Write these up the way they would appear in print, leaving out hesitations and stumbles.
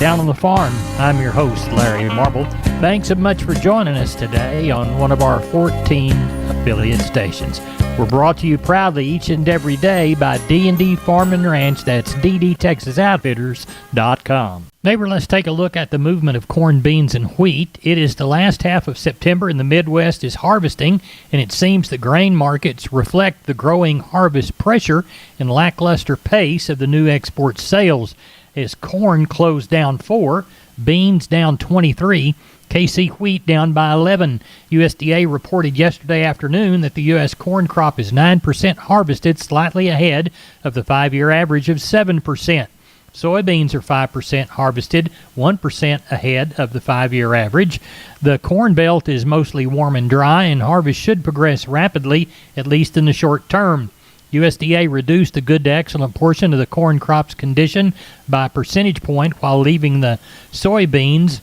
Down on the Farm. I'm your host, Larry Marble. Thanks so much for joining us today on one of our 14 affiliate stations. We're brought to you proudly each and every day by D&D Farm and Ranch. That's ddtexasoutfitters.com. Neighbor, let's take a look at the movement of corn, beans, and wheat. It is the last half of September, and the Midwest is harvesting, and it seems the grain markets reflect the growing harvest pressure and lackluster pace of the new export sales. As corn closed down 4, beans down 23, KC wheat down by 11. USDA reported yesterday afternoon that the U.S. corn crop is 9% harvested, slightly ahead of the 5-year average of 7%. Soybeans are 5% harvested, 1% ahead of the 5-year average. The Corn Belt is mostly warm and dry, and harvest should progress rapidly, at least in the short term. USDA reduced the good to excellent portion of the corn crop's condition by a percentage point while leaving the soybeans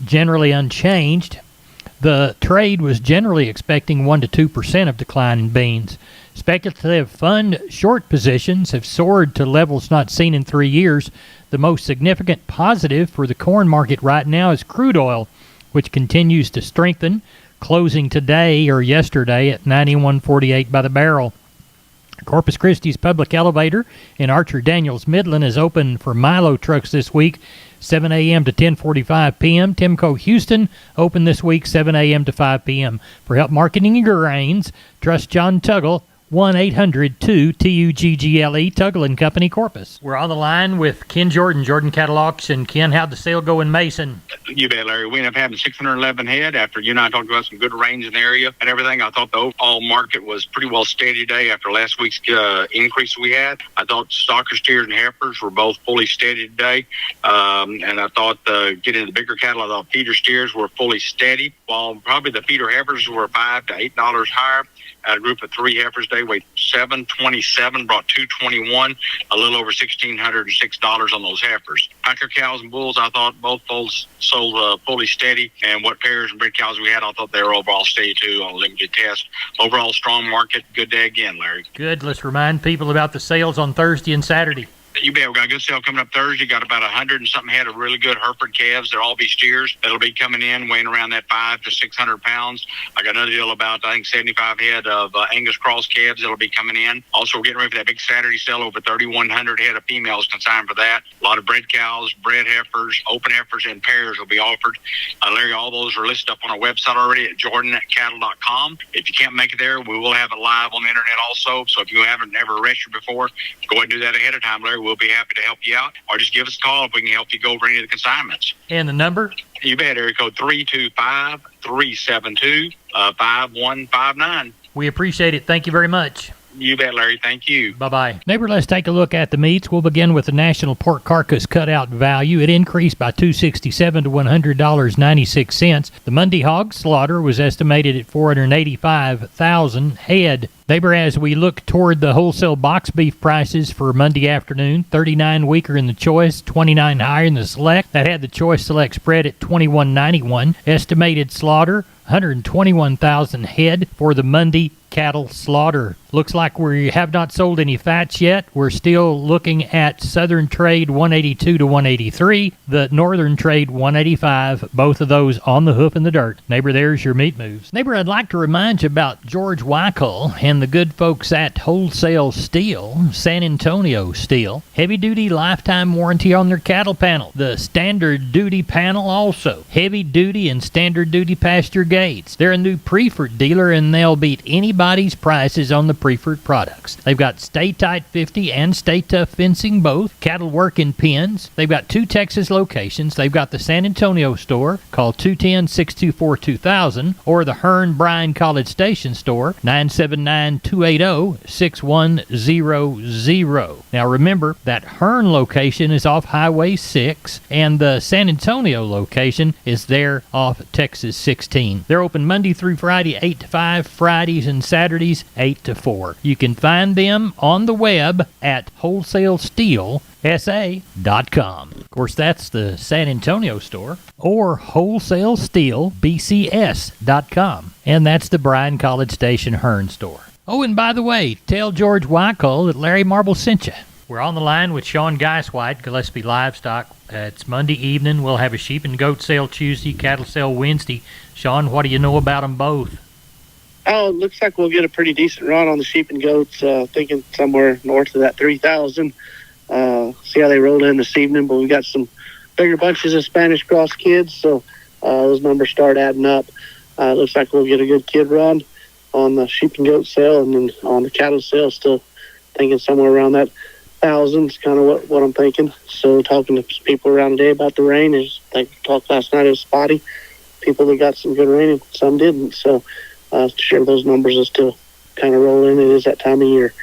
generally unchanged. The trade was generally expecting 1 to 2% of decline in beans. Speculative fund short positions have soared to levels not seen in 3 years. The most significant positive for the corn market right now is crude oil, which continues to strengthen, closing today or yesterday at $91.48 by the barrel. Corpus Christi's public elevator in Archer Daniels Midland is open for Milo trucks this week, 7 a.m. to 10:45 p.m. Timco Houston open this week, 7 a.m. to 5 p.m. For help marketing your grains, trust John Tuggle, 1-800-2-TUGGLE, Tuggle & Company, Corpus. We're on the line with Ken Jordan, Jordan Cattle Auction. Ken, how'd the sale go in Mason? You bet, Larry. We ended up having 611 head after you and I talked about some good rains in the area and everything. I thought the overall market was pretty well steady today after last week's increase we had. I thought stocker steers and heifers were both fully steady today. And I thought getting the bigger cattle, I thought feeder steers were fully steady, while probably the feeder heifers were $5 to $8 higher. I had a group of 3 heifers today, weighed 727, brought 221, a little over $1,606 on those heifers. Packer cows and bulls, I thought both bulls sold fully steady, and what pairs and bred cows we had, I thought they were overall steady too on a limited test. Overall strong market. Good day again, Larry. Good. Let's remind people about the sales on Thursday and Saturday. You bet. We've got a good sale coming up Thursday. Got about 100 and something head of really good Hereford calves. They'll all be steers. That'll be coming in weighing around that 500 to 600 pounds. I got another deal about, I think, 75 head of Angus cross calves that'll be coming in. Also, we're getting ready for that big Saturday sale. Over 3,100 head of females consigned for that. A lot of bred cows, bred heifers, open heifers, and pairs will be offered. Larry, all those are listed up on our website already at jordancattle.com. If you can't make it there, we will have it live on the internet also. So if you haven't ever registered before, go ahead and do that ahead of time, Larry. We'll be happy to help you out, or just give us a call if we can help you go over any of the consignments. And the number? You bet, area code 325-372-5159. We appreciate it. Thank you very much. You bet, Larry. Thank you. Bye-bye. Neighbor, let's take a look at the meats. We'll begin with the national pork carcass cutout value. It increased by $267 to $100.96. The Monday hog slaughter was estimated at 485,000 head. Neighbor, as we look toward the wholesale box beef prices for Monday afternoon, 39 weaker in the choice, 29 higher in the select. That had the choice select spread at $21.91. Estimated slaughter, 121,000 head for the Monday cattle slaughter. Looks like we have not sold any fats yet. We're still looking at Southern Trade 182 to 183, the Northern Trade 185, both of those on the hoof in the dirt. Neighbor, there's your meat moves. Neighbor, I'd like to remind you about George Weichel and the good folks at Wholesale Steel, San Antonio Steel. Heavy-duty lifetime warranty on their cattle panel. The standard duty panel also. Heavy-duty and standard duty pasture gates. They're a new Preferred dealer, and they'll beat anybody's prices on the Preferred products. They've got Stay Tight 50 and Stay Tough fencing both. Cattle work in pens. They've got 2 Texas locations. They've got the San Antonio store. Call 210-624-2000 or the Hearn Bryan College Station store, 979-280-6100. Now remember, that Hearn location is off Highway 6, and the San Antonio location is there off Texas 16. They're open Monday through Friday, 8 to 5, Fridays and Saturdays, 8 to 4. You can find them on the web at wholesalesteelsa.com. Of course, that's the San Antonio store, or wholesalesteelbcs.com. And that's the Bryan College Station Hearn store. Oh, and by the way, tell George Weichel that Larry Marble sent you. We're on the line with Sean Geiswhite, Gillespie Livestock. It's Monday evening. We'll have a sheep and goat sale Tuesday, cattle sale Wednesday. Sean, what do you know about them both? Oh, it looks like we'll get a pretty decent run on the sheep and goats, thinking somewhere north of that 3,000. See how they roll in this evening, but we got some bigger bunches of Spanish cross kids, so those numbers start adding up. Looks like we'll get a good kid run on the sheep and goat sale, and then on the cattle sale, still thinking somewhere around that 1,000 is kind of what I'm thinking. So talking to people around today about the rain, is like talked last night, it was spotty. People that got some good rain and some didn't. So sure, those numbers are still kind of rolling. It is that time of year.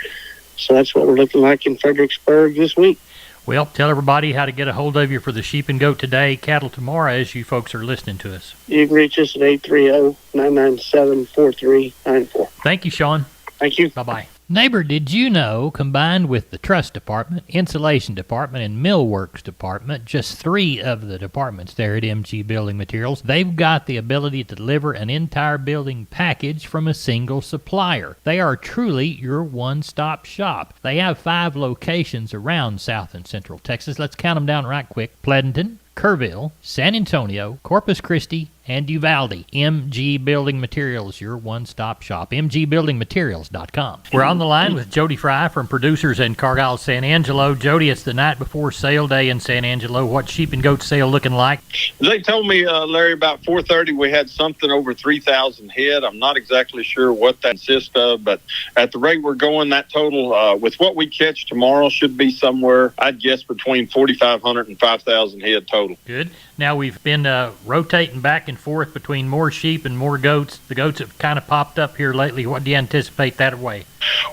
So that's what we're looking like in Fredericksburg this week. Well, tell everybody how to get a hold of you for the sheep and goat today, cattle tomorrow, as you folks are listening to us. You can reach us at 830-997-4394. Thank you, Sean. Thank you. Bye-bye. Neighbor, did you know, combined with the truss department, insulation department, and millworks department, just 3 of the departments there at MG Building Materials, they've got the ability to deliver an entire building package from a single supplier. They are truly your one-stop shop. They have 5 locations around South and Central Texas. Let's count them down right quick. Pleasanton, Kerrville, San Antonio, Corpus Christi, and Uvalde. MG Building Materials, your one-stop shop. MGBuildingMaterials.com. We're on the line with Jody Fry from Producers in Cargyle, San Angelo. Jody, it's the night before sale day in San Angelo. What sheep and goat sale looking like? They told me, Larry, about 4:30 we had something over 3,000 head. I'm not exactly sure what that consists of, but at the rate we're going, that total, with what we catch tomorrow, should be somewhere, I'd guess, between 4,500 and 5,000 head total. Good. Now, we've been rotating back and forth between more sheep and more goats. The goats have kind of popped up here lately. What do you anticipate that way?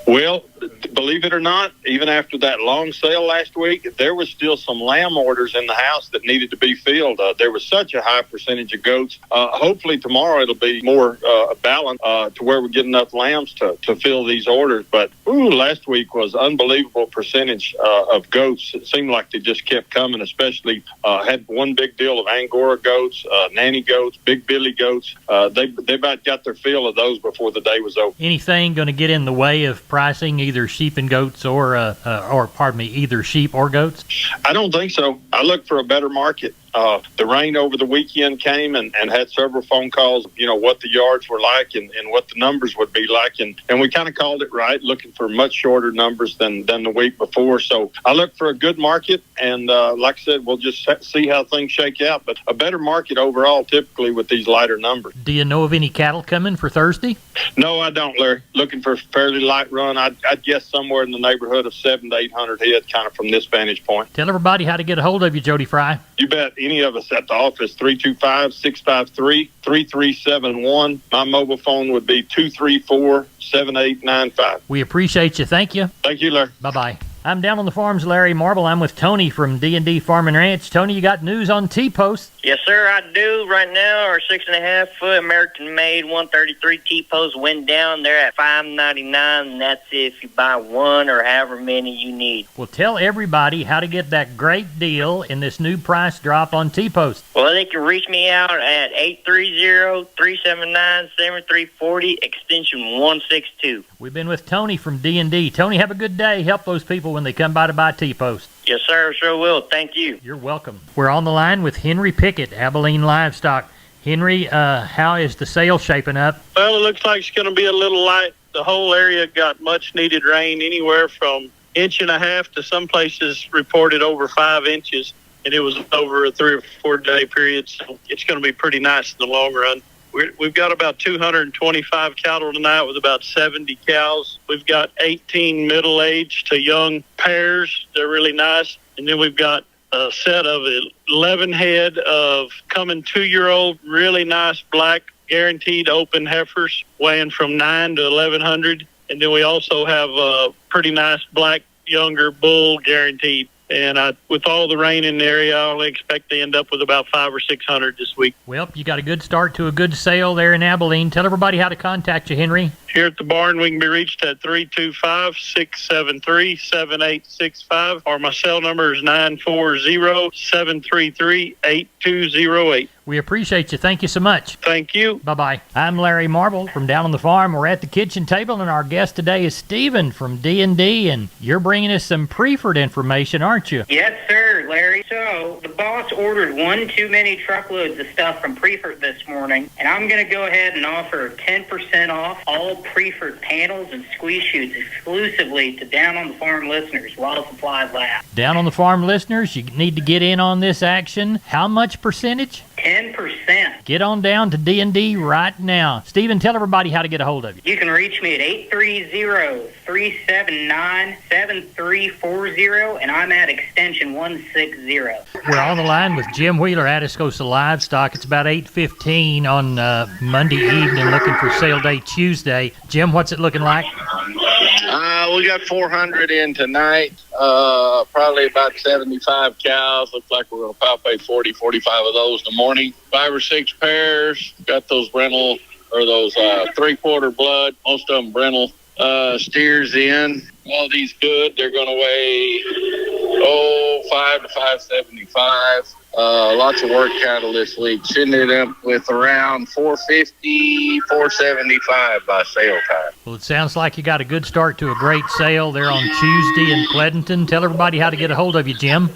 Well, believe it or not, even after that long sale last week, there was still some lamb orders in the house that needed to be filled. There was such a high percentage of goats. Hopefully tomorrow it'll be more balanced to where we get enough lambs to fill these orders. But last week was unbelievable percentage of goats. It seemed like they just kept coming, especially had one big deal of Angora goats, nanny goats, big Billy goats. They about got their fill of those before the day was over. Anything going to get in the way of pricing either sheep and goats or either sheep or goats? I don't think so. I look for a better market. The rain over the weekend came and had several phone calls, what the yards were like and what the numbers would be like. And we kind of called it right, looking for much shorter numbers than the week before. So I look for a good market. And like I said, we'll just see how things shake out. But a better market overall, typically with these lighter numbers. Do you know of any cattle coming for Thursday? No, I don't, Larry. Looking for a fairly light run. I'd guess somewhere in the neighborhood of 700 to 800 head, kind of from this vantage point. Tell everybody how to get a hold of you, Jody Fry. You bet. Any of us at the office, 325-653-3371. My mobile phone would be 234-7895. We appreciate you. Thank you. Thank you, Larry. Bye-bye. I'm down on the farms, Larry Marble. I'm with Tony from D&D Farm and Ranch. Tony, you got news on T-Post? Yes, sir, I do. Right now, our 6.5-foot American-made 133 T-Post went down. They're at $5.99, and that's if you buy one or however many you need. Well, tell everybody how to get that great deal in this new price drop on T-Post. Well, they can reach me out at 830-379-7340, extension 162. We've been with Tony from D&D. Tony, have a good day. Help those people when they come by to buy T-Post. Yes, sir, sure will. Thank you. You're welcome. We're on the line with Henry Pickett, Abilene Livestock. Henry, how is the sale shaping up? Well, it looks like it's going to be a little light. The whole area got much needed rain, anywhere from 1.5 inches to some places reported over 5 inches, and it was over a 3 or 4 day period. So it's going to be pretty nice in the long run. We've got about 225 cattle tonight with about 70 cows. We've got 18 middle-aged to young pairs. They're really nice. And then we've got a set of 11 head of coming 2-year-old, really nice black, guaranteed open heifers weighing from 9 to 1,100. And then we also have a pretty nice black younger bull guaranteed. And with all the rain in the area, I only expect to end up with about 500 or 600 this week. Well, you got a good start to a good sale there in Abilene. Tell everybody how to contact you, Henry. Here at the barn, we can be reached at 325-673-7865, or my cell number is 940-733-8208. We appreciate you. Thank you so much. Thank you. Bye-bye. I'm Larry Marble from Down on the Farm. We're at the kitchen table, and our guest today is Stephen from D&D, and you're bringing us some Preferred information, aren't you? Yes, sir, Larry. So the boss ordered one too many truckloads of stuff from Preferred this morning, and I'm going to go ahead and offer 10% off all Preferred panels and squeeze chutes exclusively to Down on the Farm listeners while supplies last. Down on the Farm listeners, you need to get in on this action. How much percentage? 10%. Get on down to D&D right now. Stephen, tell everybody how to get a hold of you. You can reach me at 830-379-7340, and I'm at extension 160. We're on the line with Jim Wheeler, Atascosa Livestock. It's about 8:15 on Monday evening, looking for sale day Tuesday. Jim, what's it looking like? We got 400 in tonight, probably about 75 cows. Looks like we're going to probably pay 40, 45 of those in the morning. 5 or 6 pairs. Got those Brindle, or those 3/4 blood, most of them Brindle steers in. All these good. They're going to weigh, 5 to 575. Lots of work cattle this week. Shouldn't end up with around 450, 475 by sale time. Well, it sounds like you got a good start to a great sale there on Tuesday in Pleasanton. Tell everybody how to get a hold of you, Jim.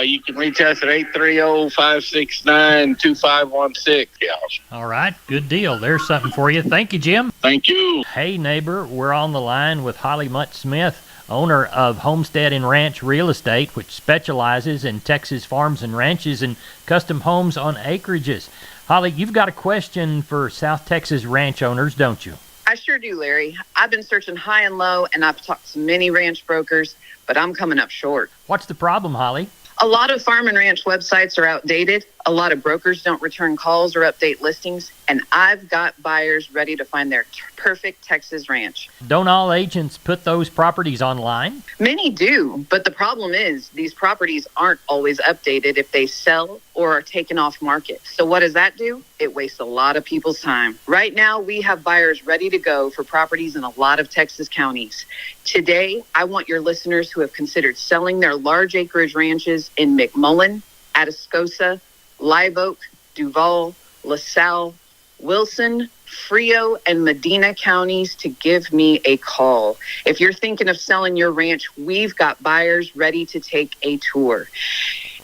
You can reach us at 830-569-2516. Yeah. All right, good deal. There's something for you. Thank you, Jim. Thank you. Hey, neighbor, we're on the line with Holly Mutt Smith, owner of Homestead and Ranch Real Estate, which specializes in Texas farms and ranches and custom homes on acreages. Holly, you've got a question for South Texas ranch owners, don't you? I sure do, Larry. I've been searching high and low, and I've talked to many ranch brokers, but I'm coming up short. What's the problem, Holly? A lot of farm and ranch websites are outdated. A lot of brokers don't return calls or update listings, and I've got buyers ready to find their perfect Texas ranch. Don't all agents put those properties online? Many do, but the problem is these properties aren't always updated if they sell or are taken off market. So what does that do? It wastes a lot of people's time. Right now, we have buyers ready to go for properties in a lot of Texas counties. Today, I want your listeners who have considered selling their large acreage ranches in McMullen, Atascosa, Live Oak, Duval, LaSalle, Wilson, Frio, and Medina counties to give me a call. If you're thinking of selling your ranch, we've got buyers ready to take a tour.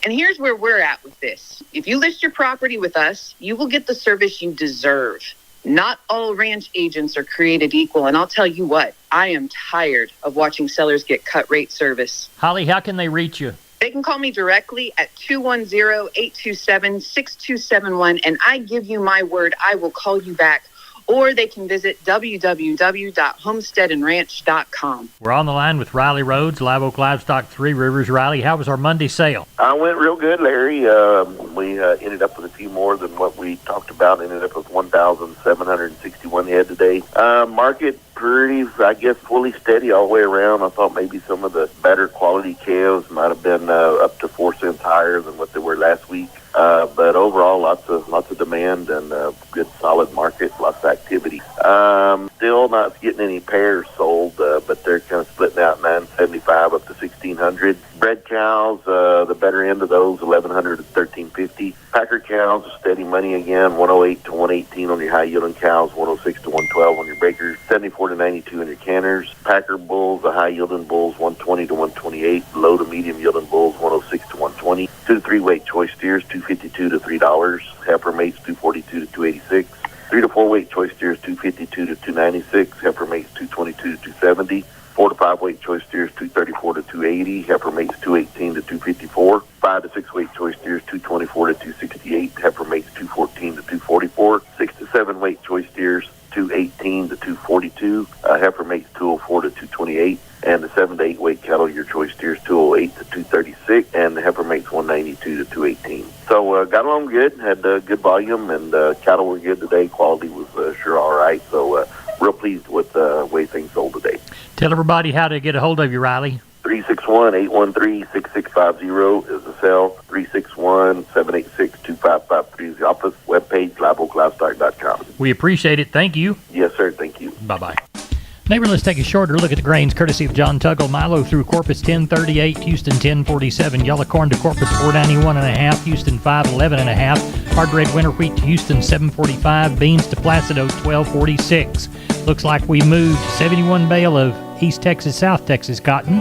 And here's where we're at with this. If you list your property with us, you will get the service you deserve. Not all ranch agents are created equal, and I'll tell you what, I am tired of watching sellers get cut rate service. Holly, how can they reach you? They can call me directly at 210-827-6271, and I give you my word, I will call you back. Or they can visit www.homesteadandranch.com. We're on the line with Riley Rhodes, Live Oak Livestock, Three Rivers. Riley, how was our Monday sale? Went real good, Larry. We ended up with a few more than what we talked about. Ended up with 1,761 head today. Market pretty, I guess, fully steady all the way around. I thought maybe some of the better quality calves might have been up to 4 cents higher than what they were last week. But overall, lots of demand and good solid market, lots of activity. Still not getting any pairs sold, but they're kind of splitting out $975 up to $1,600. Bred cows, the better end of those, $1,100 to $1,350. Packer cows, steady money again, 108 to 118 on your high yielding cows, 106 to 112 on your breakers, 74 to 92 on your canners. Packer bulls, the high yielding bulls, 120 to 128. Low to medium yielding bulls, 106 to 120. 2 to 3 weight choice steers, $252 to $3. Heifer mates, $242 to $286. 3 to 4 weight choice steers, $252 to $296. Heifer mates, $222 to $270. 4 to 5 weight choice steers, $234 to $280. Heifer mates, $218 to $254. 5 to 6 weight choice steers, $224 to $268. Heifer mates, $214 to $244. 6 to 7 weight choice steers, $218 to $242. Heifer mates, $204 to $228. And the 7 to 8 weight cattle, your choice steers, $208 to $236. And the heifer mates, $192 to $218. So got along good, had good volume, and cattle were good today. Quality was sure all right. So real pleased with the way things sold today. Tell everybody how to get a hold of you, Riley. 361-813-6650 is the cell. 361-786-2553 is the office. Webpage, liveoaklivestock.com. We appreciate it. Thank you. Yes, sir. Thank you. Bye-bye. Neighbor, let's take a shorter look at the grains courtesy of John Tuggle. Milo through Corpus 1038, Houston 1047, yellow corn to Corpus 491.5, Houston 511.5, hard red winter wheat to Houston 745, beans to Placido 1246. Looks like we moved 71 bale of East Texas, South Texas cotton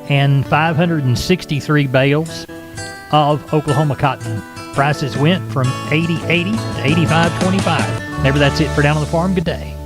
and 563 bales of Oklahoma cotton. Prices went from $80.80 to $85.25. Neighbor, that's it for Down on the Farm. Good day.